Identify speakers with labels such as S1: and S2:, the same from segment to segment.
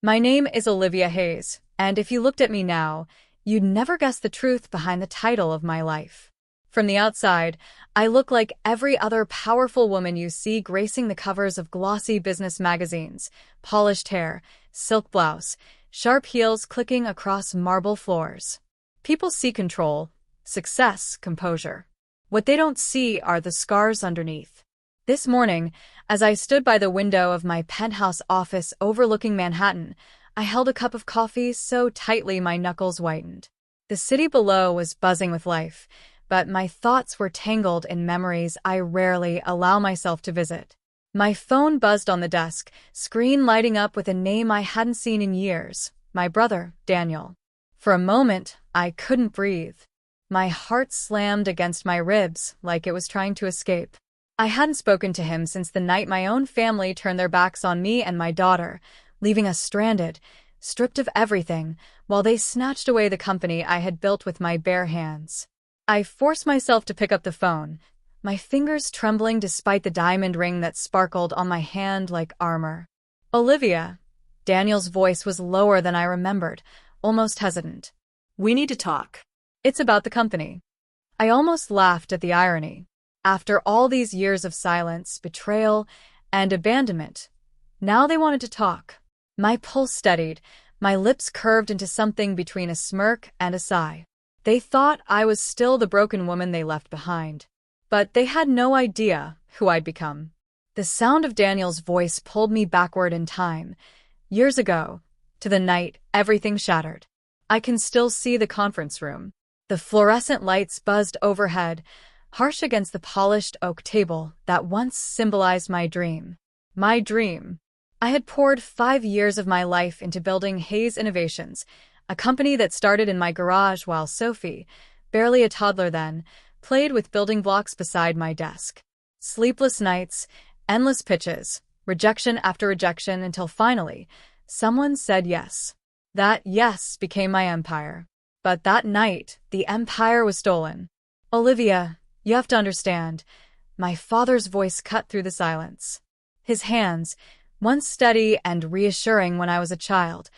S1: My name is Olivia Hayes, and if you looked at me now, you'd never guess the truth behind the title of my life. From the outside, I look like every other powerful woman you see gracing the covers of glossy business magazines: polished hair, silk blouse, sharp heels clicking across marble floors. People see control, success, composure. What they don't see are the scars underneath. This morning, as I stood by the window of my penthouse office overlooking Manhattan, I held a cup of coffee so tightly my knuckles whitened. The city below was buzzing with life, but my thoughts were tangled in memories I rarely allow myself to visit. My phone buzzed on the desk, screen lighting up with a name I hadn't seen in years: my brother, Daniel. For a moment, I couldn't breathe. My heart slammed against my ribs like it was trying to escape. I hadn't spoken to him since the night my own family turned their backs on me and my daughter, leaving us stranded, stripped of everything, while they snatched away the company I had built with my bare hands. I forced myself to pick up the phone, my fingers trembling despite the diamond ring that sparkled on my hand like armor. "Olivia." Daniel's voice was lower than I remembered, almost hesitant.
S2: "We need to talk."
S1: "It's about the company." I almost laughed at the irony. After all these years of silence, betrayal, and abandonment, now they wanted to talk. My pulse steadied, my lips curved into something between a smirk and a sigh. They thought I was still the broken woman they left behind. But they had no idea who I'd become. The sound of Daniel's voice pulled me backward in time, years ago, to the night everything shattered. I can still see the conference room. The fluorescent lights buzzed overhead, harsh against the polished oak table that once symbolized my dream. My dream. I had poured 5 years of my life into building Hayes Innovations, a company that started in my garage while Sophie, barely a toddler then, played with building blocks beside my desk. Sleepless nights, endless pitches, rejection after rejection until finally, someone said yes. That yes became my empire. But that night, the empire was stolen. "Olivia, you have to understand." My father's voice cut through the silence. His hands, once steady and reassuring when I was a child,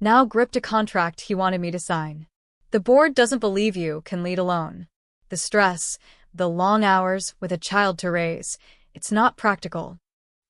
S1: now gripped a contract he wanted me to sign. "The board doesn't believe you can lead alone. The stress, the long hours with a child to raise, it's not practical."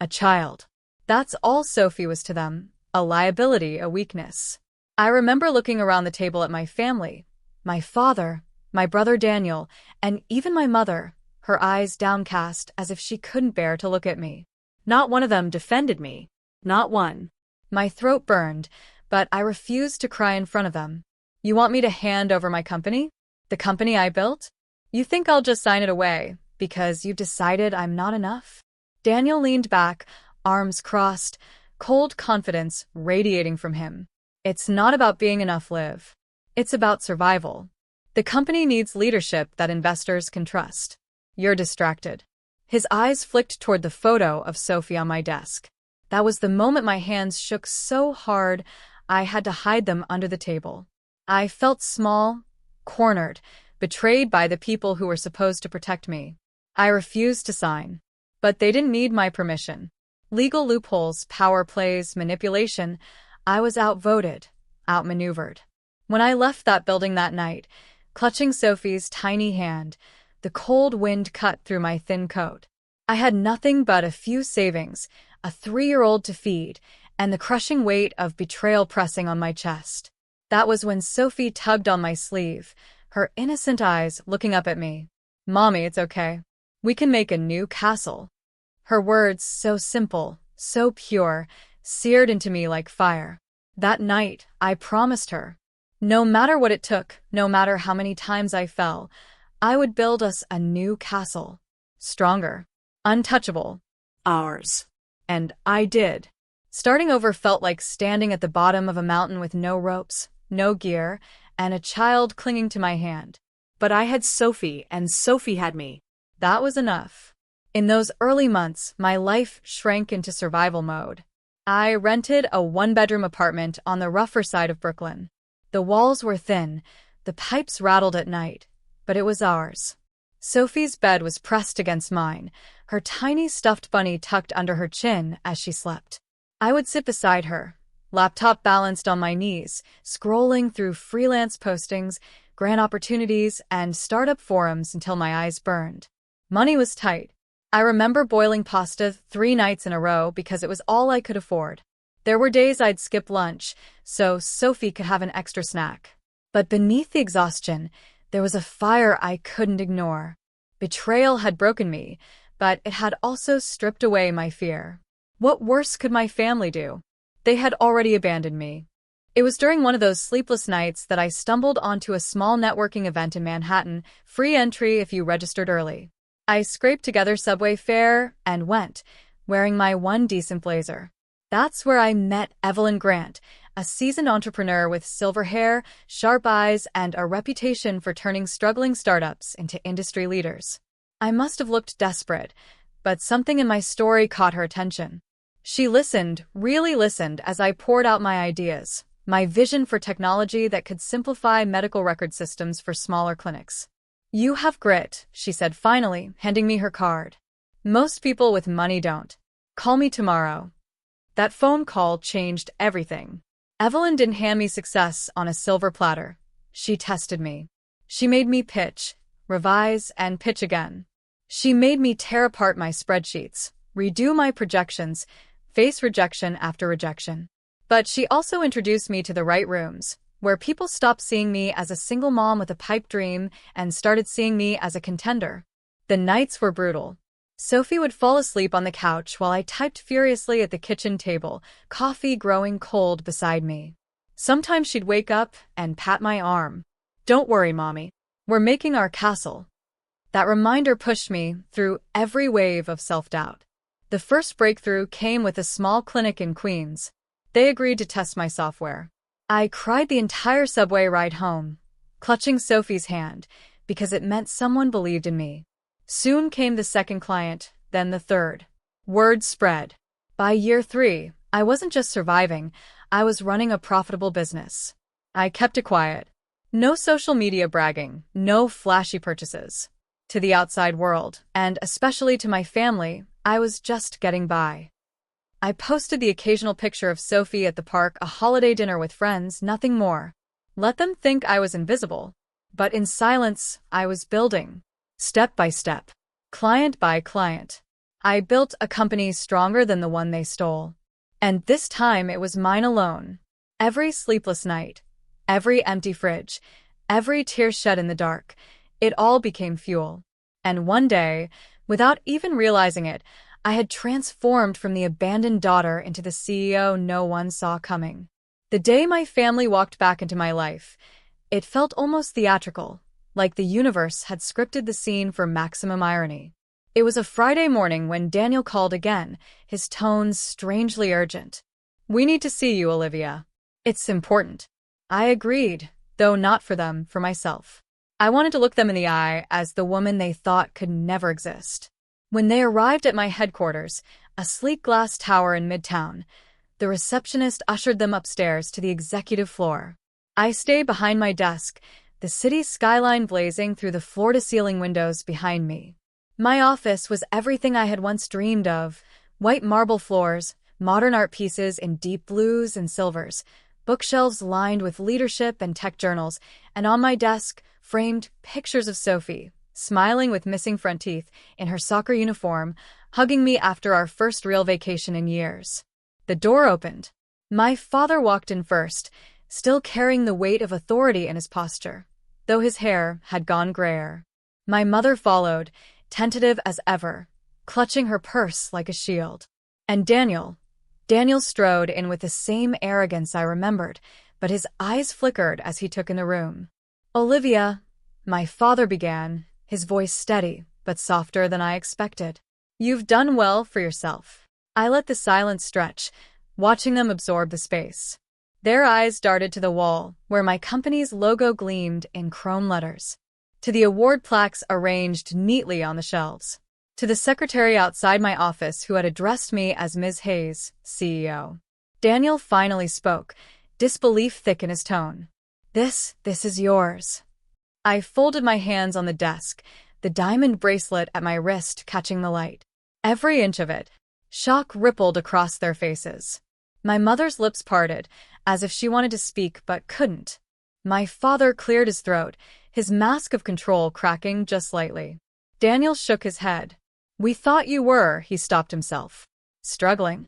S1: A child. That's all Sophie was to them, a liability, a weakness. I remember looking around the table at my family, my father, my brother Daniel, and even my mother, her eyes downcast as if she couldn't bear to look at me. Not one of them defended me. Not one. My throat burned, but I refused to cry in front of them. "You want me to hand over my company? The company I built? You think I'll just sign it away, because you've decided I'm not enough?" Daniel leaned back, arms crossed, cold confidence radiating from him. "It's not about being enough, Liv. It's about survival. The company needs leadership that investors can trust. You're distracted." His eyes flicked toward the photo of Sophie on my desk. That was the moment my hands shook so hard I had to hide them under the table. I felt small, cornered, betrayed by the people who were supposed to protect me. I refused to sign. But they didn't need my permission. Legal loopholes, power plays, manipulation. I was outvoted, outmaneuvered. When I left that building that night, clutching Sophie's tiny hand, the cold wind cut through my thin coat. I had nothing but a few savings, a 3-year-old to feed, and the crushing weight of betrayal pressing on my chest. That was when Sophie tugged on my sleeve, her innocent eyes looking up at me. "Mommy, it's okay. We can make a new castle." Her words, so simple, so pure, seared into me like fire. That night, I promised her, no matter what it took, no matter how many times I fell, I would build us a new castle. Stronger. Untouchable. Ours. And I did. Starting over felt like standing at the bottom of a mountain with no ropes, no gear, and a child clinging to my hand. But I had Sophie, and Sophie had me. That was enough. In those early months, my life shrank into survival mode. I rented a 1-bedroom apartment on the rougher side of Brooklyn. The walls were thin, the pipes rattled at night, but it was ours. Sophie's bed was pressed against mine, her tiny stuffed bunny tucked under her chin as she slept. I would sit beside her, laptop balanced on my knees, scrolling through freelance postings, grant opportunities, and startup forums until my eyes burned. Money was tight. I remember boiling pasta 3 nights in a row because it was all I could afford. There were days I'd skip lunch, so Sophie could have an extra snack. But beneath the exhaustion, there was a fire I couldn't ignore. Betrayal had broken me, but it had also stripped away my fear. What worse could my family do? They had already abandoned me. It was during one of those sleepless nights that I stumbled onto a small networking event in Manhattan, free entry if you registered early. I scraped together subway fare and went, wearing my one decent blazer. That's where I met Evelyn Grant, a seasoned entrepreneur with silver hair, sharp eyes, and a reputation for turning struggling startups into industry leaders. I must have looked desperate, but something in my story caught her attention. She listened, really listened, as I poured out my ideas, my vision for technology that could simplify medical record systems for smaller clinics. "You have grit," she said finally, handing me her card. "Most people with money don't. Call me tomorrow." That phone call changed everything. Evelyn didn't hand me success on a silver platter. She tested me. She made me pitch, revise, and pitch again. She made me tear apart my spreadsheets, redo my projections, face rejection after rejection. But she also introduced me to the right rooms, where people stopped seeing me as a single mom with a pipe dream and started seeing me as a contender. The nights were brutal. Sophie would fall asleep on the couch while I typed furiously at the kitchen table, coffee growing cold beside me. Sometimes she'd wake up and pat my arm. "Don't worry, Mommy. We're making our castle." That reminder pushed me through every wave of self-doubt. The first breakthrough came with a small clinic in Queens. They agreed to test my software. I cried the entire subway ride home, clutching Sophie's hand, because it meant someone believed in me. Soon came the second client, then the third. Word spread. By year 3, I wasn't just surviving, I was running a profitable business. I kept it quiet. No social media bragging, no flashy purchases. To the outside world, and especially to my family, I was just getting by. I posted the occasional picture of Sophie at the park, a holiday dinner with friends, nothing more. Let them think I was invisible. But in silence, I was building. Step by step, client by client. I built a company stronger than the one they stole. And this time it was mine alone. Every sleepless night, every empty fridge, every tear shed in the dark, it all became fuel. And one day, without even realizing it, I had transformed from the abandoned daughter into the CEO no one saw coming. The day my family walked back into my life, it felt almost theatrical, like the universe had scripted the scene for maximum irony. It was a Friday morning when Daniel called again, his tones strangely urgent. "We need to see you, Olivia. It's important." I agreed, though not for them, for myself. I wanted to look them in the eye as the woman they thought could never exist. When they arrived at my headquarters, a sleek glass tower in Midtown, the receptionist ushered them upstairs to the executive floor. I stayed behind my desk, the city's skyline blazing through the floor-to-ceiling windows behind me. My office was everything I had once dreamed of: white marble floors, modern art pieces in deep blues and silvers, bookshelves lined with leadership and tech journals, and on my desk, framed pictures of Sophie, smiling with missing front teeth, in her soccer uniform, hugging me after our first real vacation in years. The door opened. My father walked in first, still carrying the weight of authority in his posture, though his hair had gone grayer. My mother followed, tentative as ever, clutching her purse like a shield. And Daniel strode in with the same arrogance I remembered, but his eyes flickered as he took in the room. "Olivia," my father began, his voice steady, but softer than I expected. "You've done well for yourself." I let the silence stretch, watching them absorb the space. Their eyes darted to the wall, where my company's logo gleamed in chrome letters. To the award plaques arranged neatly on the shelves. To the secretary outside my office who had addressed me as Ms. Hayes, CEO. Daniel finally spoke, disbelief thick in his tone. This is yours." I folded my hands on the desk, the diamond bracelet at my wrist catching the light. Every inch of it. Shock rippled across their faces. My mother's lips parted, as if she wanted to speak but couldn't. My father cleared his throat, his mask of control cracking just slightly. Daniel shook his head. "We thought you were," he stopped himself. Struggling.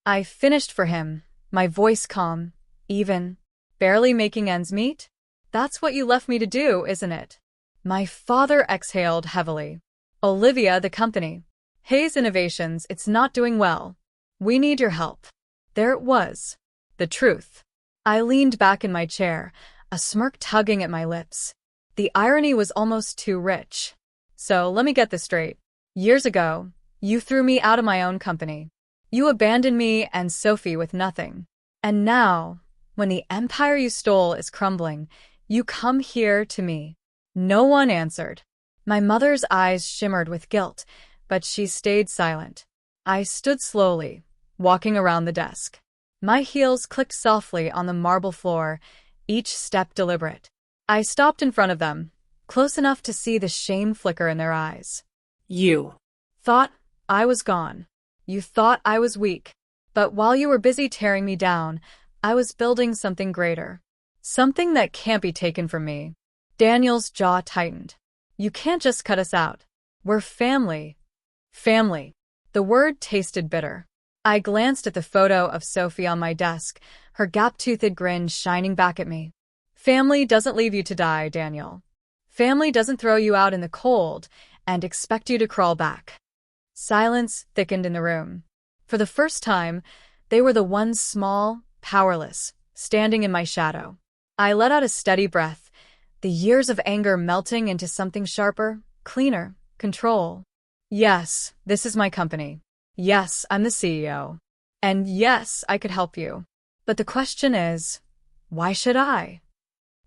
S1: I finished for him, my voice calm, even, barely making ends meet. "That's what you left me to do, isn't it?" My father exhaled heavily. "Olivia, the company. Hayes Innovations, it's not doing well. We need your help." There it was. The truth. I leaned back in my chair, a smirk tugging at my lips. The irony was almost too rich. "So let me get this straight. Years ago, you threw me out of my own company. You abandoned me and Sophie with nothing. And now, when the empire you stole is crumbling, you come here to me." No one answered. My mother's eyes shimmered with guilt, but she stayed silent. I stood slowly, walking around the desk. My heels clicked softly on the marble floor, each step deliberate. I stopped in front of them, close enough to see the shame flicker in their eyes.
S2: "You
S1: Thought I was gone. You thought I was weak. But while you were busy tearing me down, I was building something greater. Something that can't be taken from me." Daniel's jaw tightened. "You can't just cut us out. We're family." Family. The word tasted bitter. I glanced at the photo of Sophie on my desk, her gap-toothed grin shining back at me. Family doesn't leave you to die, Daniel. Family doesn't throw you out in the cold and expect you to crawl back. Silence thickened in the room. For the first time, they were the ones small, powerless, standing in my shadow. I let out a steady breath, the years of anger melting into something sharper, cleaner, control. Yes, this is my company. Yes, I'm the CEO. And yes, I could help you. But the question is, why should I?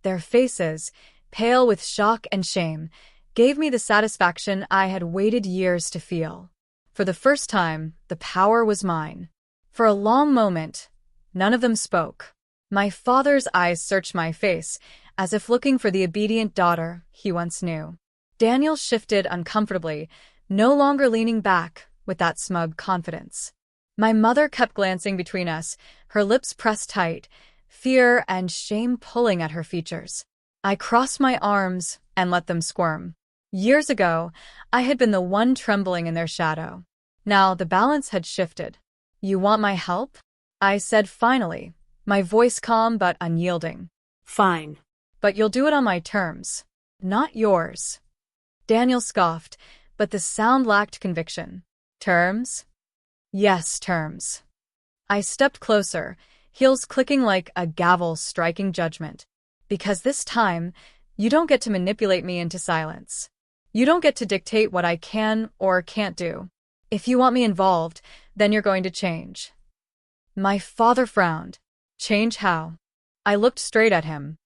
S1: Their faces, pale with shock and shame, gave me the satisfaction I had waited years to feel. For the first time, the power was mine. For a long moment, none of them spoke. My father's eyes searched my face, as if looking for the obedient daughter he once knew. Daniel shifted uncomfortably, no longer leaning back with that smug confidence. My mother kept glancing between us, her lips pressed tight, fear and shame pulling at her features. I crossed my arms and let them squirm. Years ago, I had been the one trembling in their shadow. Now the balance had shifted. "You want my help?" I said finally, my voice calm but unyielding.
S2: Fine.
S1: "But you'll do it on my terms, not yours." Daniel scoffed, but the sound lacked conviction. "Terms?" "Yes, terms." I stepped closer, heels clicking like a gavel striking judgment. "Because this time, you don't get to manipulate me into silence. You don't get to dictate what I can or can't do. If you want me involved, then you're going to change." My father frowned. "Change how?" I looked straight at him.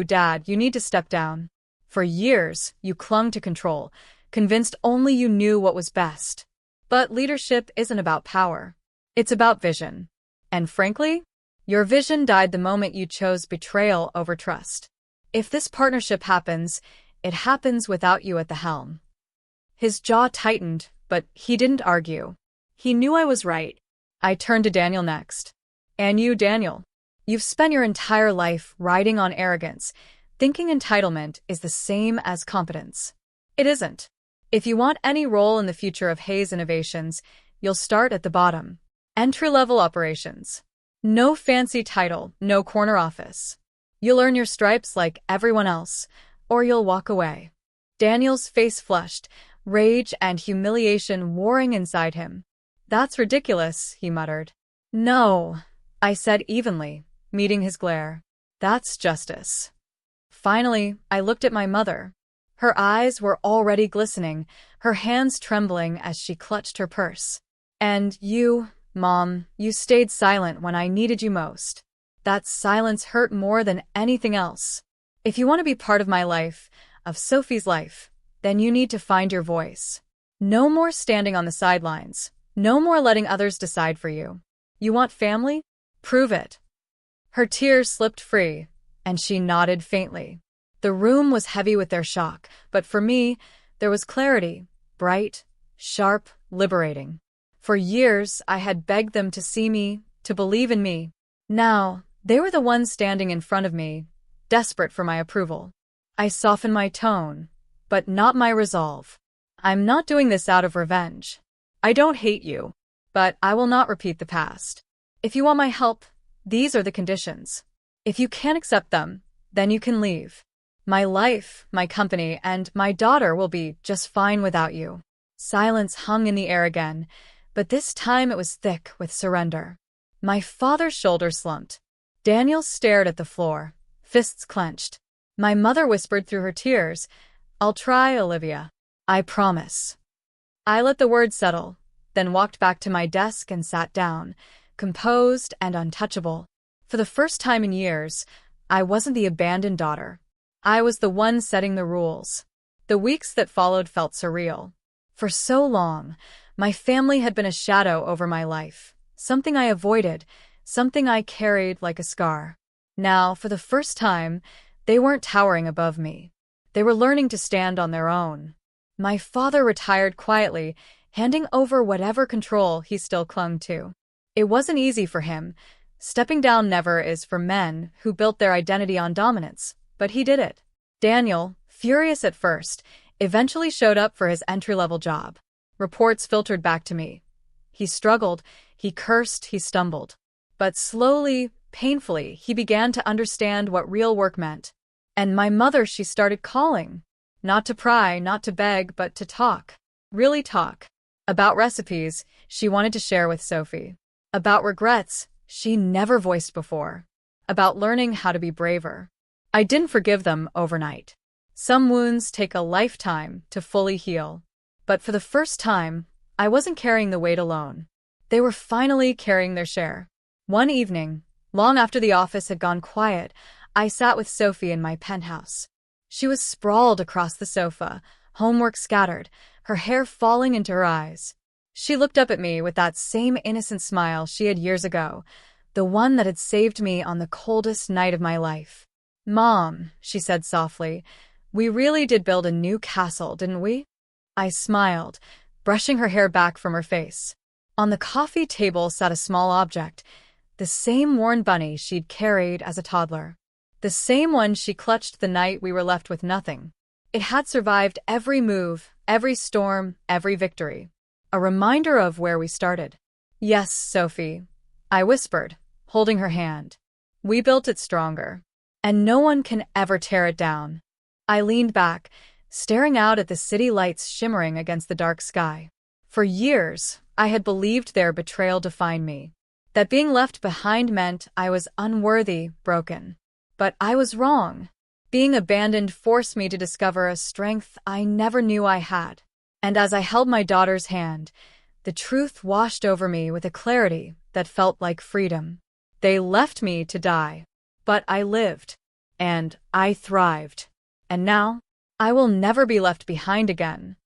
S1: Dad, you need to step down. For years, you clung to control, convinced only you knew what was best. But leadership isn't about power. It's about vision. And frankly, your vision died the moment you chose betrayal over trust. If this partnership happens, it happens without you at the helm." His jaw tightened, but he didn't argue. He knew I was right. I turned to Daniel next. "And you, Daniel, you've spent your entire life riding on arrogance, thinking entitlement is the same as competence. It isn't. If you want any role in the future of Hayes Innovations, you'll start at the bottom. Entry-level operations. No fancy title, no corner office. You'll earn your stripes like everyone else, or you'll walk away." Daniel's face flushed, rage and humiliation warring inside him. "That's ridiculous," he muttered. "No," I said evenly, meeting his glare. "That's justice." Finally, I looked at my mother. Her eyes were already glistening, her hands trembling as she clutched her purse. "And you, Mom, you stayed silent when I needed you most. That silence hurt more than anything else. If you want to be part of my life, of Sophie's life, then you need to find your voice. No more standing on the sidelines. No more letting others decide for you. You want family? Prove it." Her tears slipped free, and she nodded faintly. The room was heavy with their shock, but for me, there was clarity, bright, sharp, liberating. For years, I had begged them to see me, to believe in me. Now, they were the ones standing in front of me, desperate for my approval. I softened my tone, but not my resolve. I'm not doing this out of revenge. I don't hate you, but I will not repeat the past. If you want my help, these are the conditions. If you can't accept them, then you can leave. My life, my company, and my daughter will be just fine without you. Silence hung in the air again, but this time it was thick with surrender. My father's shoulders slumped. Daniel stared at the floor, fists clenched. My mother whispered through her tears, "I'll try, Olivia. I promise." I let the words settle, then walked back to my desk and sat down, composed and untouchable. For the first time in years, I wasn't the abandoned daughter. I was the one setting the rules. The weeks that followed felt surreal. For so long, my family had been a shadow over my life, something I avoided, something I carried like a scar. Now, for the first time, they weren't towering above me. They were learning to stand on their own. My father retired quietly, handing over whatever control he still clung to. It wasn't easy for him. Stepping down never is for men who built their identity on dominance, but he did it. Daniel, furious at first, eventually showed up for his entry-level job. Reports filtered back to me. He struggled, he cursed, he stumbled. But slowly, painfully, he began to understand what real work meant. And my mother, she started calling. Not to pry, not to beg, but to talk. Really talk. About recipes she wanted to share with Sophie. About regrets she never voiced before. About learning how to be braver. I didn't forgive them overnight. Some wounds take a lifetime to fully heal. But for the first time, I wasn't carrying the weight alone. They were finally carrying their share. One evening, long after the office had gone quiet, I sat with Sophie in my penthouse. She was sprawled across the sofa, homework scattered, her hair falling into her eyes. She looked up at me with that same innocent smile she had years ago, the one that had saved me on the coldest night of my life. "Mom," she said softly, "we really did build a new castle, didn't we?" I smiled, brushing her hair back from her face. On the coffee table sat a small object, the same worn bunny she'd carried as a toddler. The same one she clutched the night we were left with nothing. It had survived every move, every storm, every victory. A reminder of where we started. "Yes, Sophie," I whispered, holding her hand. "We built it stronger. And no one can ever tear it down." I leaned back, staring out at the city lights shimmering against the dark sky. For years, I had believed their betrayal defined me. That being left behind meant I was unworthy, broken. But I was wrong. Being abandoned forced me to discover a strength I never knew I had. And as I held my daughter's hand, the truth washed over me with a clarity that felt like freedom. They left me to die. But I lived. And I thrived. And now, I will never be left behind again.